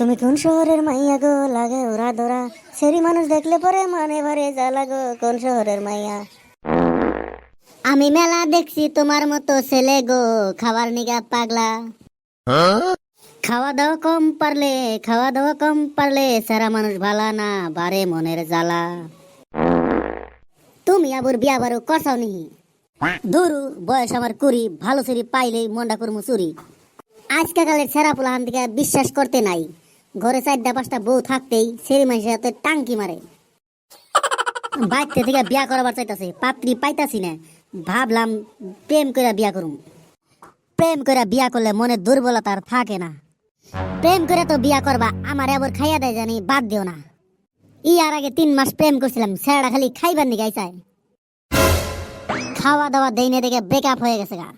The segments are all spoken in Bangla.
তুমি কোন শহরের মাইয়া গো, লাগে ওরা ধরা সেরি মানুষ দেখলে পরে মানে ভরে জ্বালা গো, কোন শহরের মাইয়া? আমি মেলা দেখছি তোমার মতো ছেলে গো, খাবার নিগা পাগলা। খাওয়া দাওয়া কম পারলে সারা মানুষ ভালা না, বারে মনের জ্বালা। তুমি আবার বিয়া বারো করছাও নি? ধরু বয়স আমার কুড়ি, ভালো সেরি পাইলেই মন্ডা করমু চুরি। আজকালের ছেঁড়া পোলাহান থেকে বিশ্বাস করতে নাই, ঘরে 4-5টা বউ থাকতেই সেরি মানুষের হাতে টাঙ্কি মারে। বাইতে থেকে বিয়া করাবার চাইতাছে, পাত্রী পাইতাছি না। ভাবলাম প্রেম করে বিয়া করুম। প্রেম করে বিয়া করলে মনে দুর্বলতা আর থাকে না। প্রেম করে তো বিয়া করবা, আমার আবার খাইয়া দেয় জানি, বাদ দিও না। আর আগে 3 মাস প্রেম করছিলাম, ছেড়া খালি খাইবার নি গাইছায়। খাওয়া দাওয়া দেই না দেখে ব্রেকআপ হয়ে গেছে গা।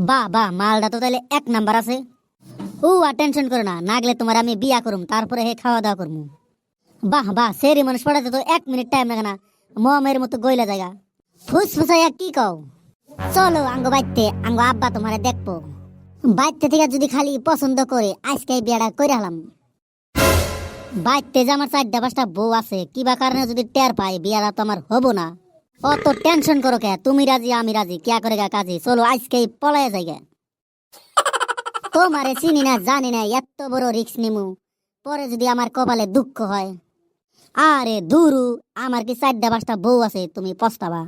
বাহ মালটা তো তাহলে 1 নাম্বার আছে। আর টেনশন করো না, নাগলে তোমার আমি বিয়া করুম, তারপরে হে খাওয়া দাওয়া করবো। বাহ সেরি মানুষ পড়াতে তো 1 মিনিট টাইম লাগে না, মমের মতো গইলা জায়গা। ফুসফুসাইয়া কি কও? চলো আঙ্গো বাইতে, আঙ্গো আব্বা তোমারে দেখবো। বাইতে থেকে যদি খালি পছন্দ করে আজকে বিয়াটা করে হলাম। বাইতে যে আমার 4-5টা বউ আছে, কিবা কারণে যদি টের পাই বিয়াটা তো আমার হবো না। অত টেনশন করো কে? তুমি রাজি আমি রাজি, কিয়া করে গা কাজী। চলো আজকেই পলাইয়া যাই গে। তোমারে চিনি না জানি না, এত বড় রিস্ক নিমু, পরে যদি আমার কপালে দুঃখ হয়। আরে দুরু, আমার কি 4-5টা বউ আছে, তুমি পস্তাবা।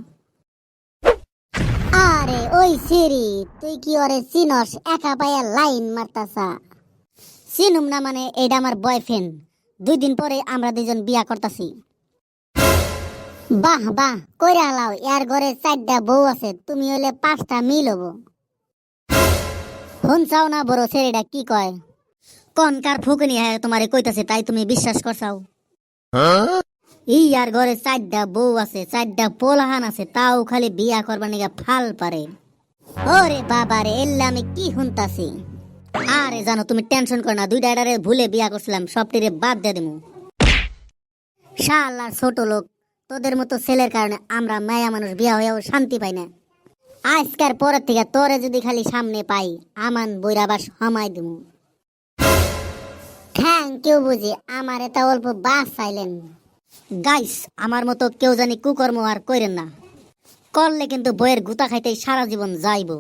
আরে ওই সিরি, তুই কি ওরে চিনস? একা পায়ে লাইন মারতাসা। চিনুম না মানে, এটা আমার বয়ফ্রেন্ড। 2 দিন পরে আমরা 2জন বিয়া করতাছি। বাহ কইরা লাও, এর ঘরে 4টা বউ আছে, তুমি হইলে 5টা মিল হবো। শুনছাও না বড় ছেলেটা কি কয়? কনকার ফুকনি হ্যাঁ তোমারে কইতাছে, তাই তুমি বিশ্বাস করছাও? আর ঘরে 4টা বউ আছে, 4টা পোলাহান আছে, তাও খালি বিয়া করবার নিগা ফাল পারে। ওরে বাবা রে, এল্লা আমি কি শুনতাছি। আরে জানো, তুমি টেনশন করো না, 2টা এডারে ভুলে বিয়া করছিলাম, সবটিরে বাদ দিয়ে দিমু। শালা ছোট লোক, তোদের মতো ছেলের কারণে আমরা মায়া মানুষ বিয়া হয়েও শান্তি পাই না। আজকের পরের থেকে তোরে যদি খালি সামনে পাই, আমান বইরাবার সময় দিমু। থ্যাংক ইউ বুঝি, আমার এটা অল্প বাস চাইলেন। গাইস, আমার মতো কেউ জানি কুকর্ম আর কইরেন না, করলে কিন্তু বইয়ের গুতা খাইতেই সারা জীবন যাইব।